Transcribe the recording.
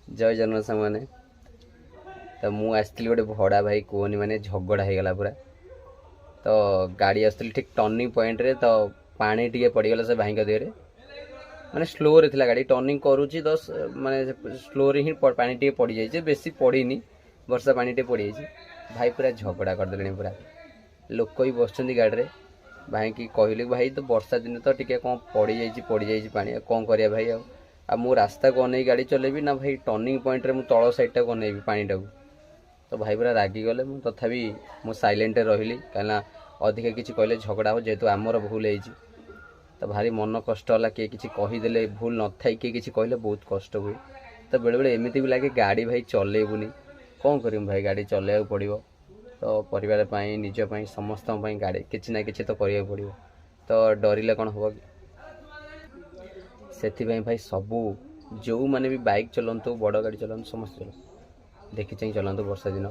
जय जगन्नाथ सामने तो मु आसती गोटे भड़ा भाई कहनी माने झगड़ा होगला पूरा। तो गाड़ी आसती ठीक टर्निंग पॉइंट रे तो पानी टी पड़गला से भाई देहरे माने स्लो रे थिला गाड़ी टर्निंग करूची तो माने स्लो रे ही पानी टी पड़ जाइए बेसी पड़ीनी वर्षा पानी टी पड़ जाइए भाई पूरा झगड़ा करदे पूरा लोक भी बस गाड़ी में भाई की कहली भाई तो वर्षा दिन तो टिके कौन पड़ जाइए पानी कौन करिया भाई आ मु रास्ता को अनेक गाड़ी चलेबी ना भाई टर्निंग पॉइंट रे मु तल साइड टा को अनेबी पानी टाक तो भाई पूरा रागी गले मु तथापि मु साइलेंट रही कहीं अधिका किसी कहले झगड़ा हो जेहेतु आमर भूल है तो भारी मन कष्ट है किए किसी कहीदेले भूल न थी किए किसी कहले बहुत कष्ट हुए। तो बेले बेले एमती भी लगे गाड़ी भाई चलेबुनी कौन कर भाई गाड़ी चलैया पड़ो तो परिवार निजपाई समस्त गाड़ी किसी ना कि तो करा पड़ो तो डरिले कौन हम कि से भाई सबू जो मैंने भी बाइक चलातु बड़ गाड़ी चलातु समस्त चलातु देखी चाहिए चलातु वर्षा दिन